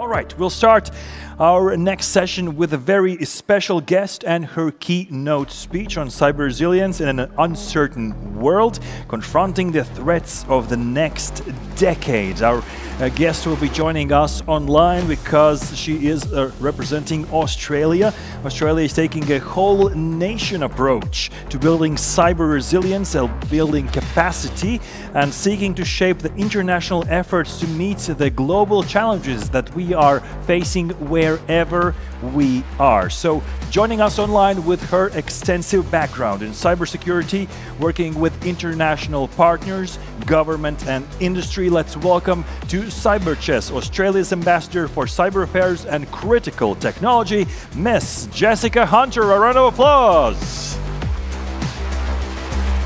right, we'll start our next session with a very special guest and her keynote speech on cyber resilience in an uncertain world, confronting the threats of the next decade. Our guest will be joining us online because she is representing Australia. Australia is taking a whole nation approach to building cyber resilience, building capacity, and seeking to shape the international efforts to meet the global challenges that we are facing wherever we are. So, joining us online with her extensive background in cybersecurity, working with international partners, government and industry, let's welcome to CyberChess, Australia's Ambassador for Cyber Affairs and Critical Technology, Miss Jessica Hunter. A round of applause.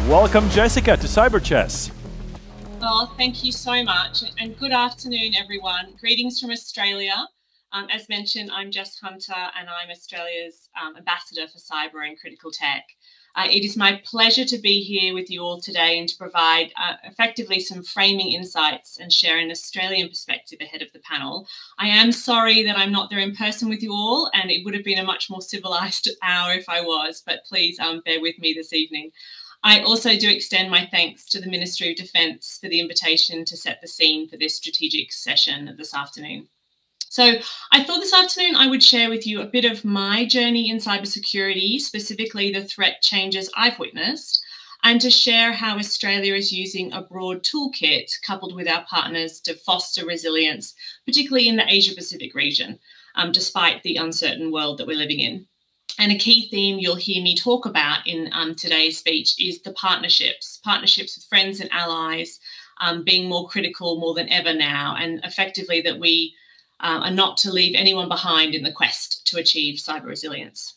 Welcome, Jessica, to CyberChess. Oh, thank you so much, and good afternoon, everyone. Greetings from Australia. As mentioned, I'm Jess Hunter, and I'm Australia's Ambassador for Cyber and Critical Tech. It is my pleasure to be here with you all today and to provide effectively some framing insights and share an Australian perspective ahead of the panel. I am sorry that I'm not there in person with you all, and it would have been a much more civilised hour if I was, but please bear with me this evening. I also do extend my thanks to the Ministry of Defence for the invitation to set the scene for this strategic session this afternoon. So I thought this afternoon I would share with you a bit of my journey in cybersecurity, specifically the threat changes I've witnessed, and to share how Australia is using a broad toolkit coupled with our partners to foster resilience, particularly in the Asia-Pacific region, despite the uncertain world that we're living in. And a key theme you'll hear me talk about in today's speech is the partnerships with friends and allies being more critical more than ever now, and effectively that we are not to leave anyone behind in the quest to achieve cyber resilience.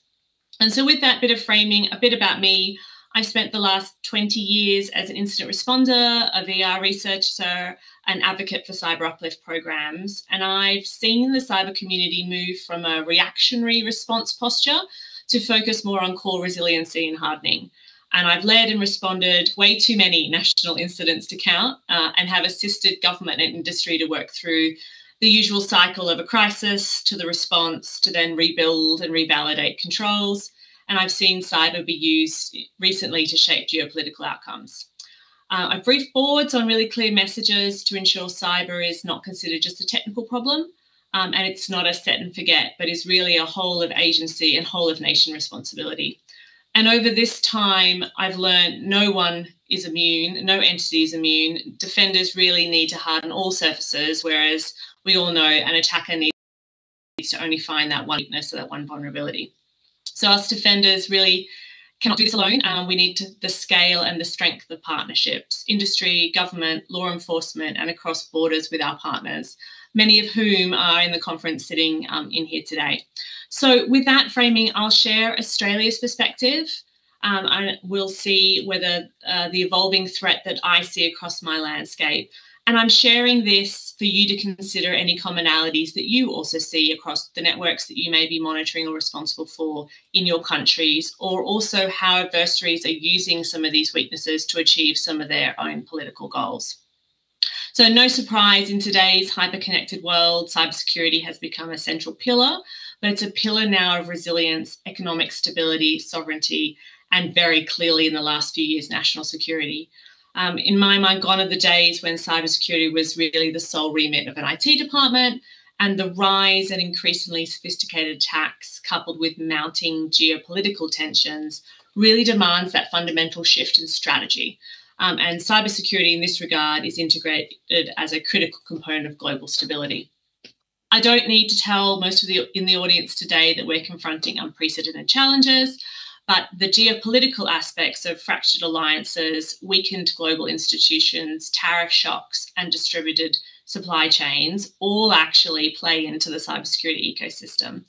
And so with that bit of framing, a bit about me, I've spent the last 20 years as an incident responder, a VR researcher, an advocate for cyber uplift programs, and I've seen the cyber community move from a reactionary response posture to focus more on core resiliency and hardening. And I've led and responded way too many national incidents to count, and have assisted government and industry to work through the usual cycle of a crisis to the response to then rebuild and revalidate controls. And I've seen cyber be used recently to shape geopolitical outcomes. I've briefed boards on really clear messages to ensure cyber is not considered just a technical problem, and it's not a set and forget, but is really a whole of agency and whole of nation responsibility. And over this time, I've learned no one is immune, no entity is immune. Defenders really need to harden all surfaces, whereas we all know an attacker needs to only find that one weakness or that one vulnerability. So us defenders really cannot do this alone. We need the scale and the strength of partnerships, industry, government, law enforcement, and across borders with our partners, many of whom are in the conference sitting in here today. So with that framing, I'll share Australia's perspective. And we'll see whether the evolving threat that I see across my landscape. And I'm sharing this for you to consider any commonalities that you also see across the networks that you may be monitoring or responsible for in your countries, or also how adversaries are using some of these weaknesses to achieve some of their own political goals. So no surprise, in today's hyper-connected world, cybersecurity has become a central pillar, but it's a pillar now of resilience, economic stability, sovereignty, and very clearly in the last few years, national security. In my mind, gone are the days when cybersecurity was really the sole remit of an IT department, and the rise and increasingly sophisticated attacks coupled with mounting geopolitical tensions really demands that fundamental shift in strategy. And cybersecurity in this regard is integrated as a critical component of global stability. I don't need to tell most of in the audience today that we're confronting unprecedented challenges, but the geopolitical aspects of fractured alliances, weakened global institutions, tariff shocks, and distributed supply chains all actually play into the cybersecurity ecosystem.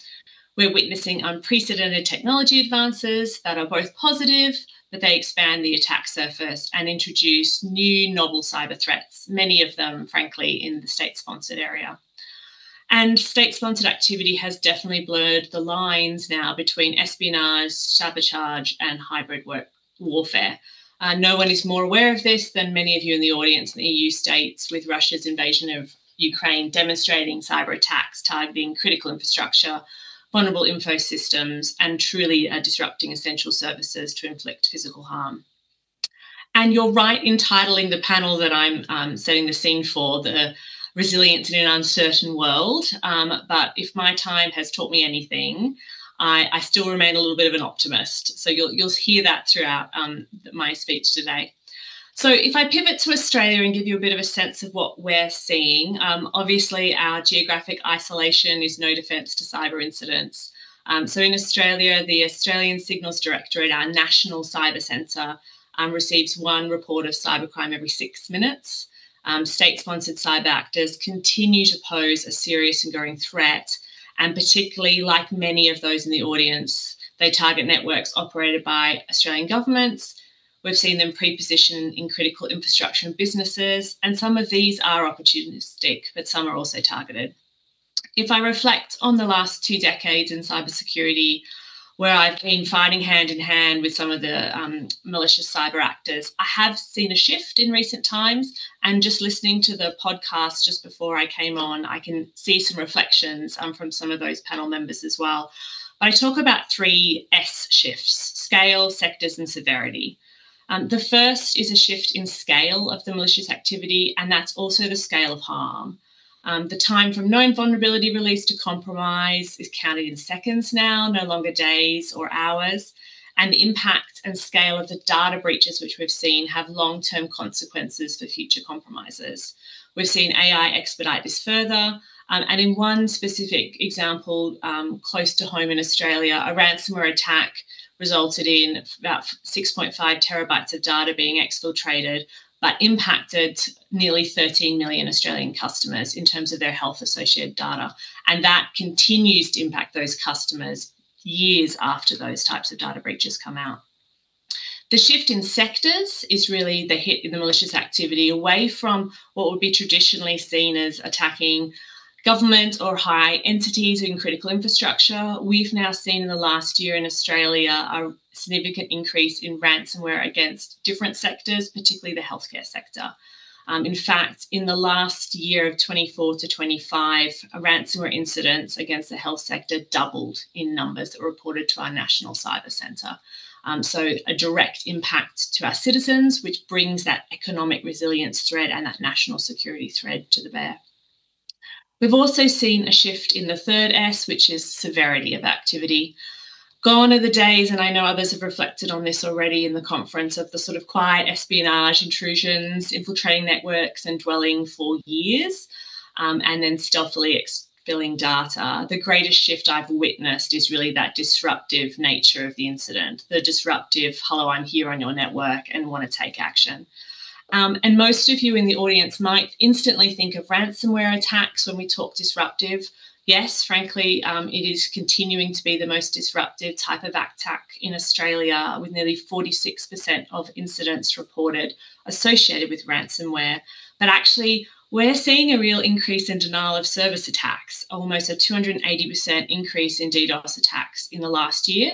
We're witnessing unprecedented technology advances that are both positive, but they expand the attack surface and introduce new novel cyber threats, many of them, frankly, in the state-sponsored area. And state-sponsored activity has definitely blurred the lines now between espionage, sabotage, and hybrid warfare. No one is more aware of this than many of you in the audience in the EU states with Russia's invasion of Ukraine, demonstrating cyber attacks targeting critical infrastructure, vulnerable info systems, and truly disrupting essential services to inflict physical harm. And you're right in titling the panel that I'm setting the scene for, the resilience in an uncertain world. But if my time has taught me anything, I still remain a little bit of an optimist. So you'll hear that throughout my speech today. So if I pivot to Australia and give you a bit of a sense of what we're seeing, obviously our geographic isolation is no defence to cyber incidents. So in Australia, the Australian Signals Directorate, our national cyber centre, receives one report of cybercrime every 6 minutes. State-sponsored cyber actors continue to pose a serious and growing threat, and particularly, like many of those in the audience, they target networks operated by Australian governments. We've seen them pre-position in critical infrastructure and businesses, and some of these are opportunistic, but some are also targeted. If I reflect on the last 2 decades in cybersecurity, where I've been fighting hand in hand with some of the malicious cyber actors, I have seen a shift in recent times. And just listening to the podcast just before I came on, I can see some reflections from some of those panel members as well. But I talk about 3 S shifts: scale, sectors, and severity. The first is a shift in scale of the malicious activity, and that's also the scale of harm. The time from known vulnerability release to compromise is counted in seconds now, no longer days or hours. And the impact and scale of the data breaches which we've seen have long-term consequences for future compromises. We've seen AI expedite this further. And in one specific example, close to home in Australia, a ransomware attack resulted in about 6.5 terabytes of data being exfiltrated, but impacted nearly 13 million Australian customers in terms of their health-associated data. And that continues to impact those customers years after those types of data breaches come out. The shift in sectors is really the hit in the malicious activity away from what would be traditionally seen as attacking government or high entities in critical infrastructure. We've now seen in the last year in Australia a significant increase in ransomware against different sectors, particularly the healthcare sector. In fact, in the last year of 24 to 25, ransomware incidents against the health sector doubled in numbers that were reported to our National Cyber Centre. So a direct impact to our citizens, which brings that economic resilience thread and that national security thread to the bear. We've also seen a shift in the third S, which is severity of activity. Gone are the days, and I know others have reflected on this already in the conference, of the sort of quiet espionage intrusions, infiltrating networks and dwelling for years, and then stealthily exfilling data. The greatest shift I've witnessed is really that disruptive nature of the incident, the disruptive, hello, I'm here on your network and want to take action. And most of you in the audience might instantly think of ransomware attacks when we talk disruptive. Yes, frankly, it is continuing to be the most disruptive type of attack in Australia, with nearly 46% of incidents reported associated with ransomware. But actually, we're seeing a real increase in denial of service attacks, almost a 280% increase in DDoS attacks in the last year.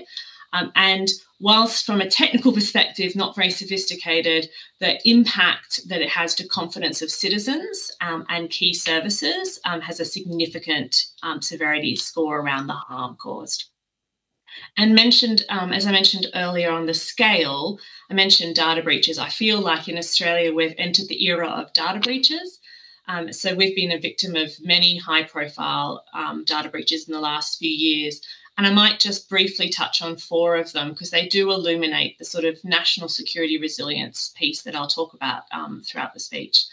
And whilst from a technical perspective, not very sophisticated, the impact that it has to confidence of citizens and key services has a significant severity score around the harm caused. And as I mentioned earlier on the scale, I mentioned data breaches. I feel like in Australia, we've entered the era of data breaches. So we've been a victim of many high-profile data breaches in the last few years. And I might just briefly touch on 4 of them because they do illuminate the sort of national security resilience piece that I'll talk about throughout the speech.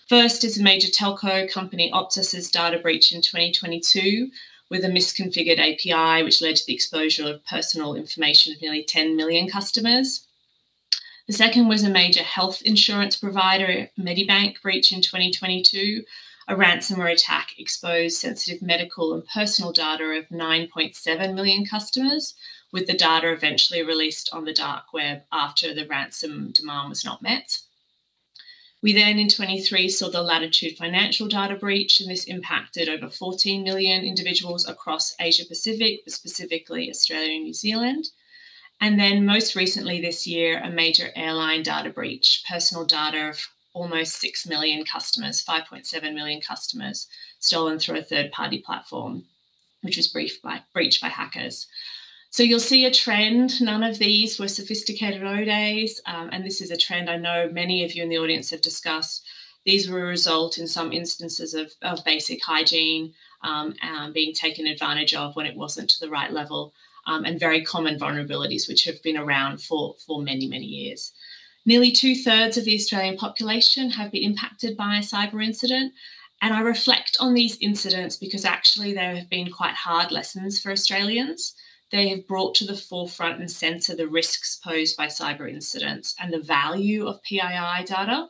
First is a major telco company, Optus's data breach in 2022 with a misconfigured API, which led to the exposure of personal information of nearly 10 million customers. The second was a major health insurance provider, Medibank, breach in 2022. A ransomware attack exposed sensitive medical and personal data of 9.7 million customers, with the data eventually released on the dark web after the ransom demand was not met. We then in 23 saw the Latitude financial data breach, and this impacted over 14 million individuals across Asia Pacific, but specifically Australia and New Zealand. And then most recently this year, a major airline data breach, personal data of almost 6 million customers, 5.7 million customers stolen through a third-party platform, which was breached by hackers. So you'll see a trend. None of these were sophisticated O-days, and this is a trend I know many of you in the audience have discussed. These will result in some instances of basic hygiene being taken advantage of when it wasn't to the right level, and very common vulnerabilities which have been around for many, many years. Nearly 2/3 of the Australian population have been impacted by a cyber incident, and I reflect on these incidents because actually there have been quite hard lessons for Australians. They have brought to the forefront and centre the risks posed by cyber incidents and the value of PII data.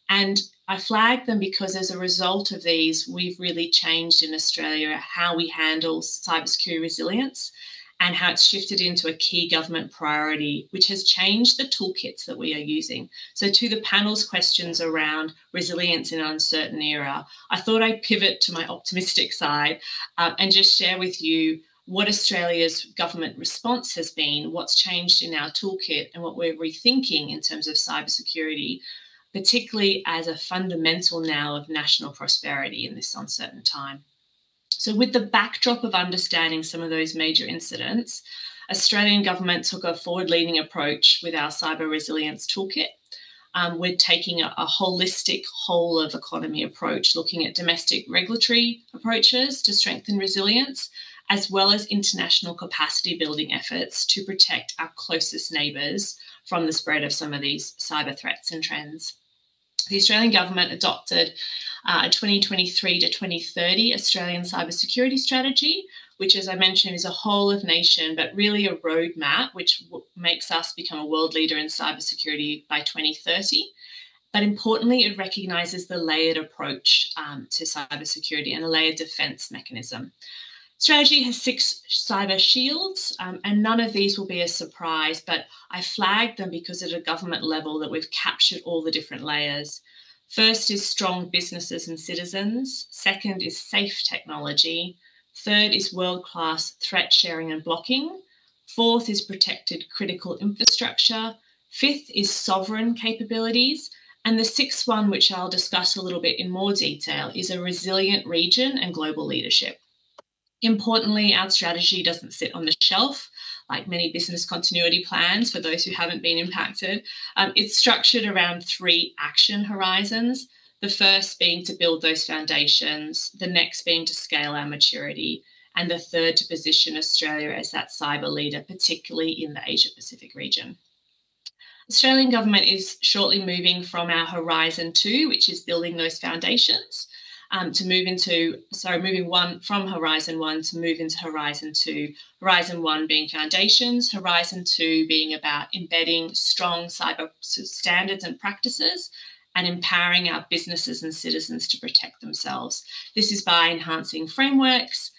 And I flag them because as a result of these, we've really changed in Australia how we handle cybersecurity resilience and how it's shifted into a key government priority, which has changed the toolkits that we are using. So to the panel's questions around resilience in an uncertain era, I thought I'd pivot to my optimistic side and just share with you what Australia's government response has been, what's changed in our toolkit, and what we're rethinking in terms of cybersecurity, particularly as a fundamental now of national prosperity in this uncertain time. So with the backdrop of understanding some of those major incidents, Australian government took a forward-leaning approach with our cyber resilience toolkit. We're taking a holistic whole of economy approach, looking at domestic regulatory approaches to strengthen resilience, as well as international capacity building efforts to protect our closest neighbours from the spread of some of these cyber threats and trends. The Australian government adopted a 2023 to 2030 Australian cybersecurity strategy, which, as I mentioned, is a whole of nation, but really a roadmap which makes us become a world leader in cybersecurity by 2030. But importantly, it recognises the layered approach to cybersecurity and a layered defence mechanism. Strategy has 6 cyber shields, and none of these will be a surprise, but I flagged them because at a government level that we've captured all the different layers. First is strong businesses and citizens. Second is safe technology. Third is world-class threat sharing and blocking. Fourth is protected critical infrastructure. Fifth is sovereign capabilities. And the sixth one, which I'll discuss a little bit in more detail, is a resilient region and global leadership. Importantly, our strategy doesn't sit on the shelf like many business continuity plans for those who haven't been impacted. It's structured around 3 action horizons, the first being to build those foundations, the next being to scale our maturity, and the third to position Australia as that cyber leader, particularly in the Asia-Pacific region. Australian government is shortly moving from our Horizon 2, which is building those foundations, moving from Horizon 1 to move into Horizon 2. Horizon 1 being foundations, Horizon 2 being about embedding strong cyber standards and practices and empowering our businesses and citizens to protect themselves. This is by enhancing frameworks,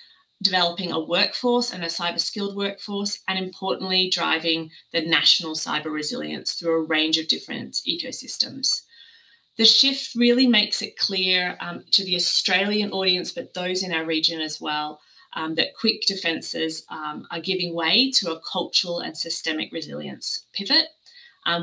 developing a workforce and a cyber-skilled workforce, and importantly, driving the national cyber resilience through a range of different ecosystems. The shift really makes it clear to the Australian audience, but those in our region as well, that quick defences are giving way to a cultural and systemic resilience pivot,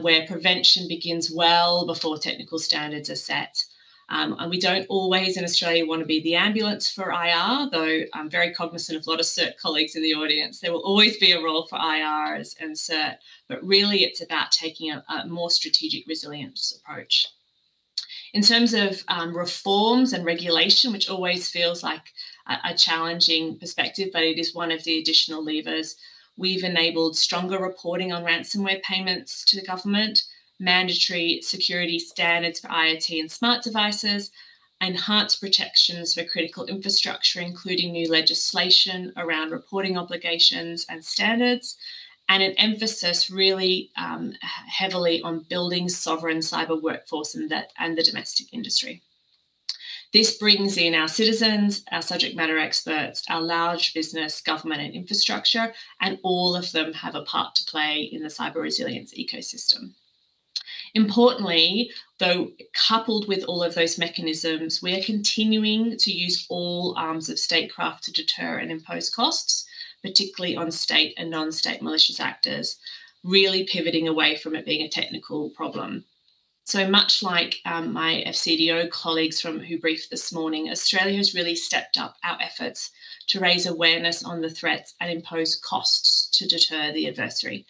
where prevention begins well before technical standards are set. And we don't always in Australia want to be the ambulance for IR, though I'm very cognizant of a lot of CERT colleagues in the audience. There will always be a role for IRs and CERT, but really it's about taking a more strategic resilience approach. In terms of reforms and regulation, which always feels like a challenging perspective, but it is one of the additional levers, we've enabled stronger reporting on ransomware payments to the government, mandatory security standards for IoT and smart devices, enhanced protections for critical infrastructure, including new legislation around reporting obligations and standards, and an emphasis really heavily on building sovereign cyber workforce and the domestic industry. This brings in our citizens, our subject matter experts, our large business, government and infrastructure, and all of them have a part to play in the cyber resilience ecosystem. Importantly, though, coupled with all of those mechanisms, we are continuing to use all arms of statecraft to deter and impose costs, particularly on state and non-state malicious actors, really pivoting away from it being a technical problem. So much like my FCDO colleagues who briefed this morning, Australia has really stepped up our efforts to raise awareness on the threats and impose costs to deter the adversary.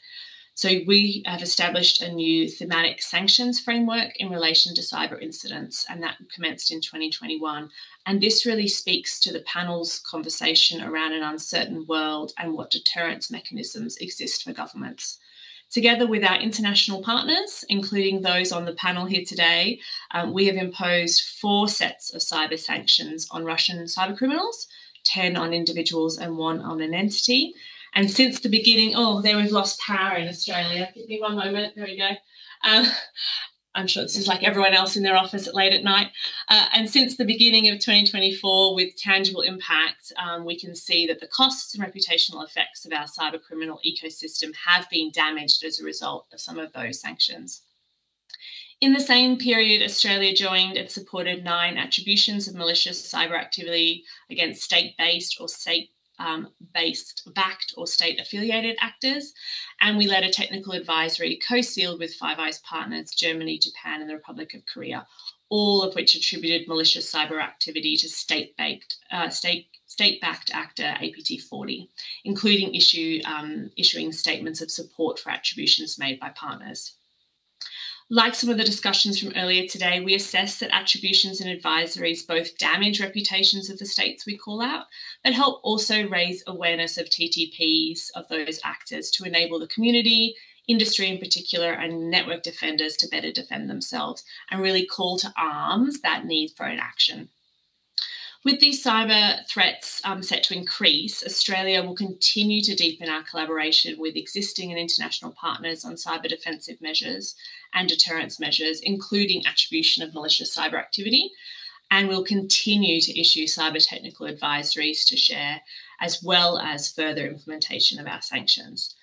So we have established a new thematic sanctions framework in relation to cyber incidents, and that commenced in 2021. And this really speaks to the panel's conversation around an uncertain world and what deterrence mechanisms exist for governments. Together with our international partners, including those on the panel here today, we have imposed 4 sets of cyber sanctions on Russian cybercriminals, 10 on individuals and 1 on an entity. And since the beginning, we've lost power in Australia. Give me one moment. There we go. I'm sure this is like everyone else in their office late at night. And since the beginning of 2024, with tangible impact, we can see that the costs and reputational effects of our cyber criminal ecosystem have been damaged as a result of some of those sanctions. In the same period, Australia joined and supported 9 attributions of malicious cyber activity against state-based or backed or state-affiliated actors, and we led a technical advisory co-sealed with Five Eyes partners, Germany, Japan, and the Republic of Korea, all of which attributed malicious cyber activity to state-backed actor APT40, including issuing statements of support for attributions made by partners. Like some of the discussions from earlier today, we assess that attributions and advisories both damage reputations of the states we call out, but help also raise awareness of TTPs of those actors to enable the community, industry in particular, and network defenders to better defend themselves and really call to arms that need for an action. With these cyber threats set to increase, Australia will continue to deepen our collaboration with existing and international partners on cyber defensive measures and deterrence measures, including attribution of malicious cyber activity, and we'll continue to issue cyber technical advisories to share, as well as further implementation of our sanctions.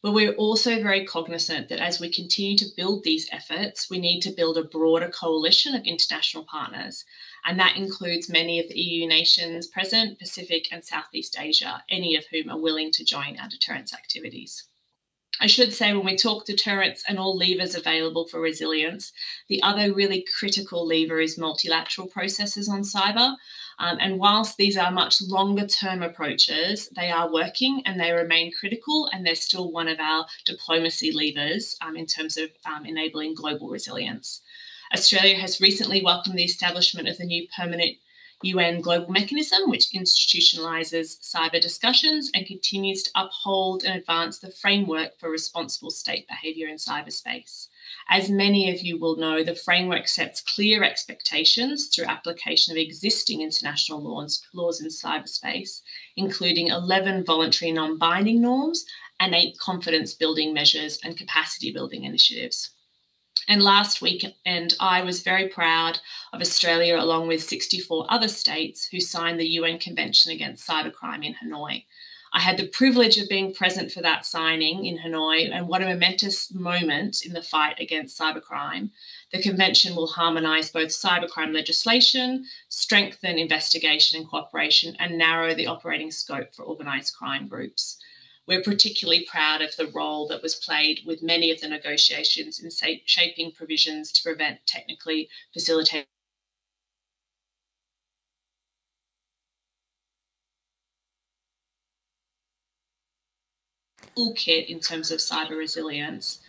But we're also very cognizant that as we continue to build these efforts, we need to build a broader coalition of international partners, and that includes many of the EU nations present, Pacific and Southeast Asia, any of whom are willing to join our deterrence activities. I should say, when we talk deterrence and all levers available for resilience, the other really critical lever is multilateral processes on cyber. And whilst these are much longer term approaches, they are working and they remain critical, and they're still one of our diplomacy levers in terms of enabling global resilience. Australia has recently welcomed the establishment of the new permanent UN global mechanism, which institutionalises cyber discussions and continues to uphold and advance the framework for responsible state behaviour in cyberspace. As many of you will know, the framework sets clear expectations through application of existing international laws in cyberspace, including 11 voluntary non-binding norms and 8 confidence-building measures and capacity-building initiatives. And last weekend, I was very proud of Australia, along with 64 other states, who signed the UN Convention Against Cybercrime in Hanoi. I had the privilege of being present for that signing in Hanoi, and what a momentous moment in the fight against cybercrime. The convention will harmonise both cybercrime legislation, strengthen investigation and cooperation, and narrow the operating scope for organised crime groups. We're particularly proud of the role that was played with many of the negotiations in shaping provisions to prevent technically facilitated toolkit in terms of cyber resilience.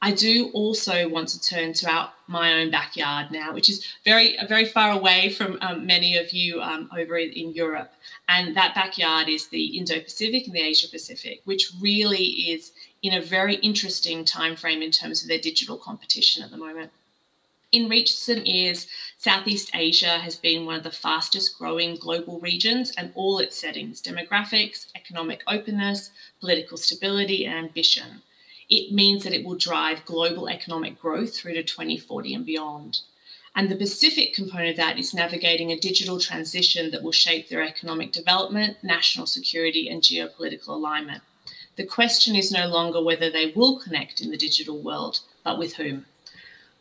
I do also want to turn to my own backyard now, which is very far away from many of you over in Europe. And that backyard is the Indo-Pacific and the Asia-Pacific, which really is in a very interesting timeframe in terms of their digital competition at the moment. In recent years, Southeast Asia has been one of the fastest growing global regions, and all its settings: demographics, economic openness, political stability, and ambition. It means that it will drive global economic growth through to 2040 and beyond. And the Pacific component of that is navigating a digital transition that will shape their economic development, national security, and geopolitical alignment. The question is no longer whether they will connect in the digital world, but with whom.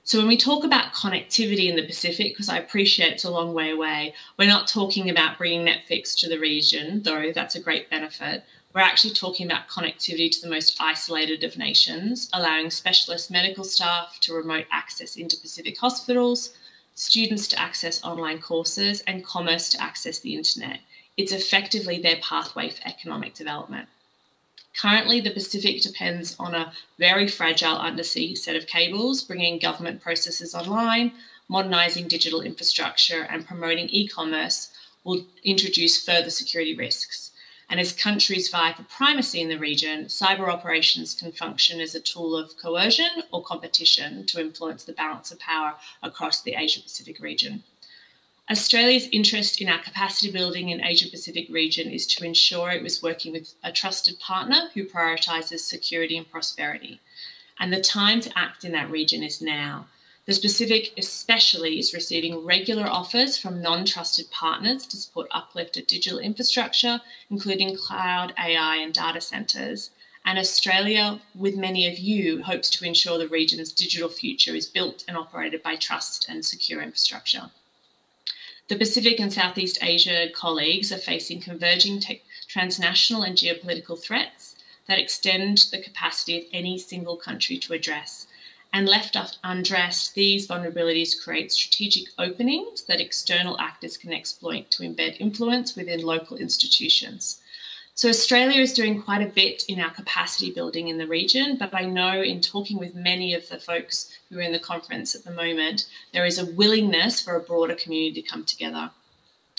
So when we talk about connectivity in the Pacific, because I appreciate it's a long way away, we're not talking about bringing Netflix to the region, though that's a great benefit. We're actually talking about connectivity to the most isolated of nations, allowing specialist medical staff to remote access Indo-Pacific hospitals, students to access online courses, and commerce to access the internet. It's effectively their pathway for economic development. Currently, the Pacific depends on a very fragile undersea set of cables, bringing government processes online, modernising digital infrastructure, and promoting e-commerce will introduce further security risks. And as countries vie for primacy in the region, cyber operations can function as a tool of coercion or competition to influence the balance of power across the Asia-Pacific region. Australia's interest in our capacity building in Asia-Pacific region is to ensure it was working with a trusted partner who prioritises security and prosperity. And the time to act in that region is now. The Pacific especially is receiving regular offers from non-trusted partners to support uplifted digital infrastructure, including cloud, AI, and data centres. And Australia, with many of you, hopes to ensure the region's digital future is built and operated by trust and secure infrastructure. The Pacific and Southeast Asia colleagues are facing converging transnational and geopolitical threats that extend the capacity of any single country to address. And left undressed, these vulnerabilities create strategic openings that external actors can exploit to embed influence within local institutions. So Australia is doing quite a bit in our capacity building in the region, but I know in talking with many of the folks who are in the conference at the moment, there is a willingness for a broader community to come together.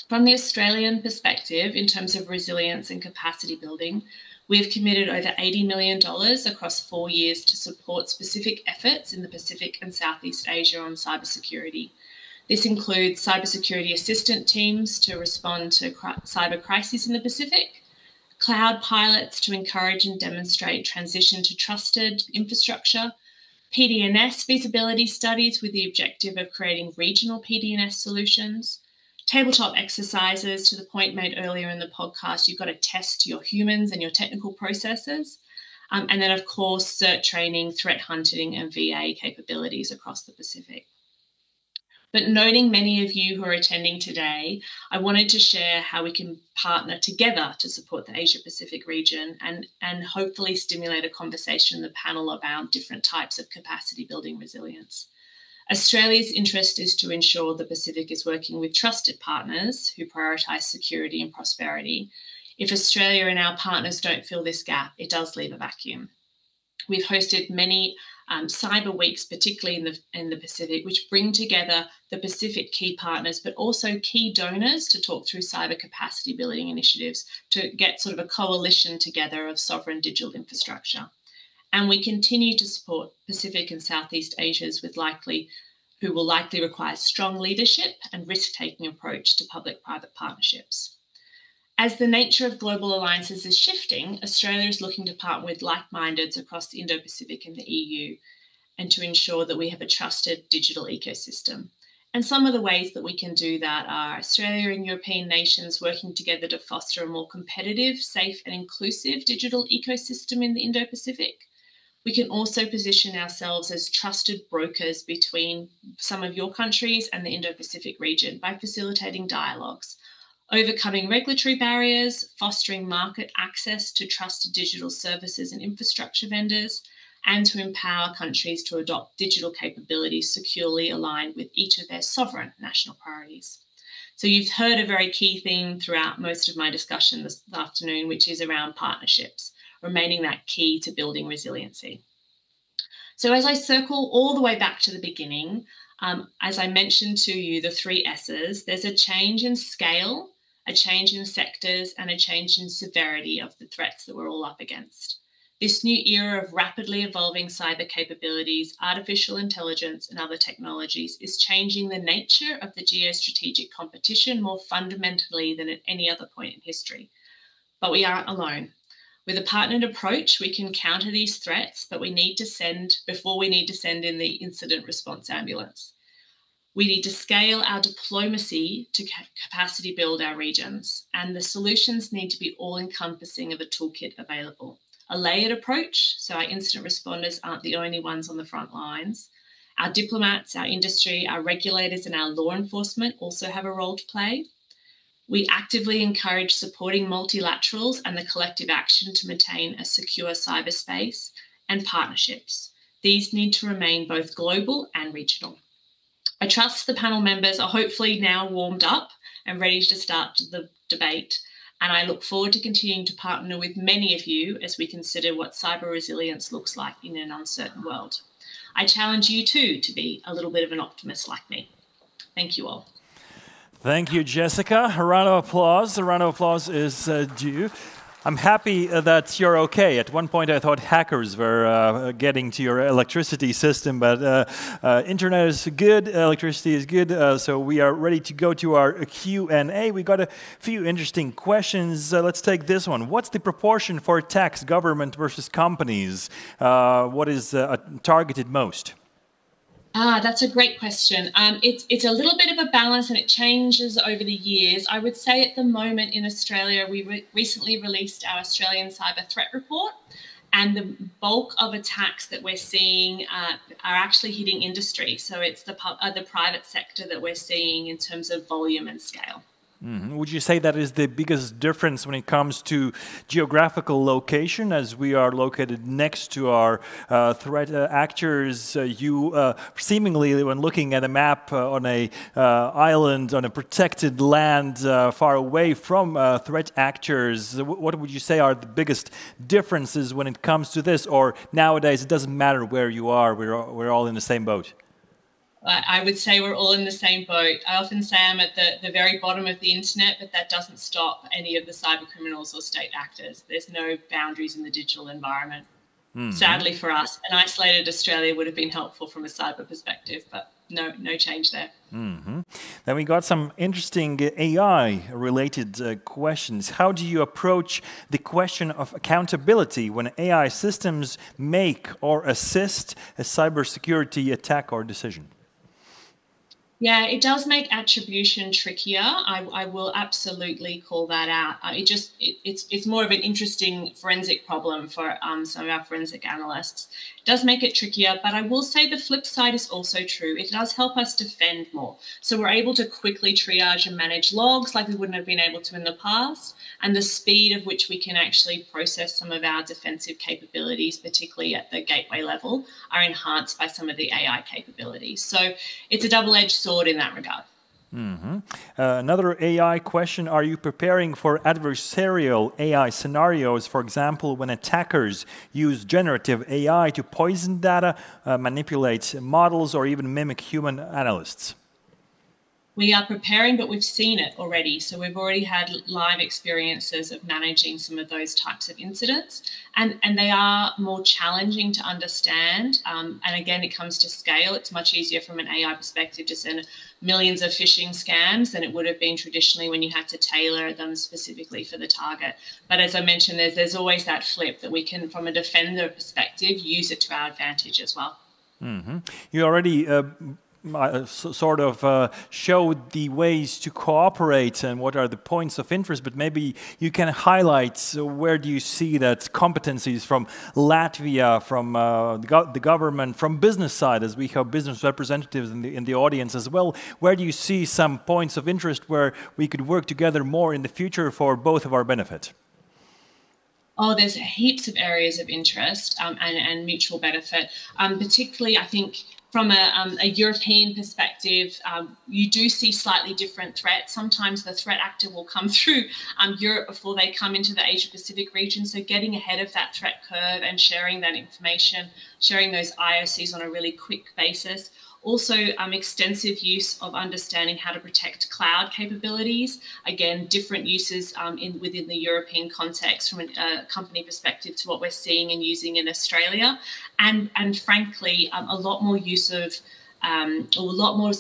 From the Australian perspective, in terms of resilience and capacity building, we have committed over $80 million across 4 years to support specific efforts in the Pacific and Southeast Asia on cybersecurity. This includes cybersecurity assistant teams to respond to cyber crises in the Pacific, cloud pilots to encourage and demonstrate transition to trusted infrastructure, PDNS feasibility studies with the objective of creating regional PDNS solutions, tabletop exercises to the point made earlier in the podcast, you've got to test your humans and your technical processes. And then, of course, CERT training, threat hunting, and VA capabilities across the Pacific. But noting many of you who are attending today, I wanted to share how we can partner together to support the Asia-Pacific region and hopefully stimulate a conversation in the panel around different types of capacity building resilience. Australia's interest is to ensure the Pacific is working with trusted partners who prioritise security and prosperity. If Australia and our partners don't fill this gap, it does leave a vacuum. We've hosted many cyber weeks, particularly in the Pacific, which bring together the Pacific key partners, but also key donors to talk through cyber capacity building initiatives to get sort of a coalition together of sovereign digital infrastructure. And we continue to support Pacific and Southeast Asia's who will likely require strong leadership and risk-taking approach to public-private partnerships. As the nature of global alliances is shifting, Australia is looking to partner with like-mindeds across the Indo-Pacific and the EU, and to ensure that we have a trusted digital ecosystem. And some of the ways that we can do that are Australia and European nations working together to foster a more competitive, safe, and inclusive digital ecosystem in the Indo-Pacific. We can also position ourselves as trusted brokers between some of your countries and the Indo-Pacific region by facilitating dialogues, overcoming regulatory barriers, fostering market access to trusted digital services and infrastructure vendors, and to empower countries to adopt digital capabilities securely aligned with each of their sovereign national priorities. So you've heard a very key theme throughout most of my discussion this afternoon, which is around partnerships, remaining that key to building resiliency. So as I circle all the way back to the beginning, as I mentioned to you, the 3 S's, there's a change in scale, a change in sectors, and a change in severity of the threats that we're all up against. This new era of rapidly evolving cyber capabilities, artificial intelligence, and other technologies is changing the nature of the geostrategic competition more fundamentally than at any other point in history. But we aren't alone. With a partnered approach, we can counter these threats, but we need to send in the incident response ambulance. We need to scale our diplomacy to capacity build our regions, and the solutions need to be all-encompassing of a toolkit available. A layered approach, so our incident responders aren't the only ones on the front lines. Our diplomats, our industry, our regulators, and our law enforcement also have a role to play. We actively encourage supporting multilaterals and the collective action to maintain a secure cyberspace and partnerships. These need to remain both global and regional. I trust the panel members are hopefully now warmed up and ready to start the debate, and I look forward to continuing to partner with many of you as we consider what cyber resilience looks like in an uncertain world. I challenge you too to be a little bit of an optimist like me. Thank you all. Thank you, Jessica. A round of applause. A round of applause is due. I'm happy that you're okay. At one point I thought hackers were getting to your electricity system, but internet is good, electricity is good, so we are ready to go to our Q&A. We got a few interesting questions. Let's take this one. What's the proportion for tax, government versus companies? What is targeted most? That's a great question. It's a little bit of a balance and it changes over the years. I would say at the moment in Australia, we recently released our Australian Cyber Threat Report, and the bulk of attacks that we're seeing are actually hitting industry. So it's the private sector that we're seeing in terms of volume and scale. Mm-hmm. Would you say that is the biggest difference when it comes to geographical location, as we are located next to our threat actors? You seemingly, when looking at a map on a island, on a protected land far away from threat actors, what would you say are the biggest differences when it comes to this? Or nowadays, it doesn't matter where you are, we're all in the same boat? I would say we're all in the same boat. I often say I'm at the very bottom of the internet, but that doesn't stop any of the cyber criminals or state actors. There's no boundaries in the digital environment. Mm-hmm. Sadly for us, an isolated Australia would have been helpful from a cyber perspective, but no change there. Mm-hmm. Then we got some interesting AI-related questions. How do you approach the question of accountability when AI systems make or assist a cybersecurity attack or decision? Yeah, it does make attribution trickier. I will absolutely call that out. It's more of an interesting forensic problem for some of our forensic analysts. It does make it trickier, but I will say the flip side is also true. It does help us defend more. So we're able to quickly triage and manage logs like we wouldn't have been able to in the past, and the speed of which we can actually process some of our defensive capabilities, particularly at the gateway level, are enhanced by some of the AI capabilities. So it's a double-edged sword in that regard. Mm-hmm. Another AI question, are you preparing for adversarial AI scenarios, for example, when attackers use generative AI to poison data, manipulate models, or even mimic human analysts? We are preparing, but we've seen it already. So we've already had live experiences of managing some of those types of incidents. And they are more challenging to understand. And again, it comes to scale. It's much easier from an AI perspective to send millions of phishing scams than it would have been traditionally when you had to tailor them specifically for the target. But as I mentioned, there's always that flip that we can, from a defender perspective, use it to our advantage as well. Mm-hmm. You already sort of showed the ways to cooperate and what are the points of interest, but maybe you can highlight where do you see that competencies from Latvia, from the government, from business side, as we have business representatives in the audience as well. Where do you see some points of interest where we could work together more in the future for both of our benefit? Oh, there's heaps of areas of interest and mutual benefit, particularly I think from a European perspective, you do see slightly different threats. Sometimes the threat actor will come through Europe before they come into the Asia-Pacific region. So getting ahead of that threat curve and sharing that information, sharing those IOCs on a really quick basis. Also, extensive use of understanding how to protect cloud capabilities. Again, different uses within the European context from a company perspective to what we're seeing and using in Australia. And frankly, a lot more use of a lot more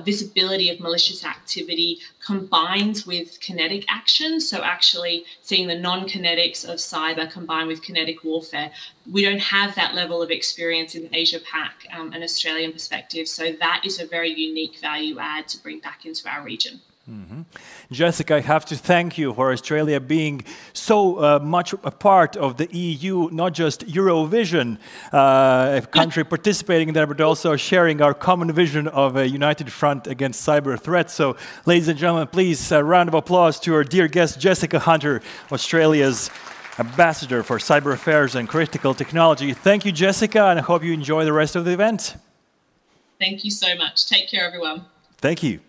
visibility of malicious activity combined with kinetic action. So actually seeing the non-kinetics of cyber combined with kinetic warfare. We don't have that level of experience in Asia-Pac, an Australian perspective. So that is a very unique value add to bring back into our region. Mm-hmm. Jessica, I have to thank you for Australia being so much a part of the EU, not just Eurovision, a country participating there, but also sharing our common vision of a united front against cyber threats. So, ladies and gentlemen, please, a round of applause to our dear guest, Jessica Hunter, Australia's Ambassador for Cyber Affairs and Critical Technology. Thank you, Jessica, and I hope you enjoy the rest of the event. Thank you so much. Take care, everyone. Thank you.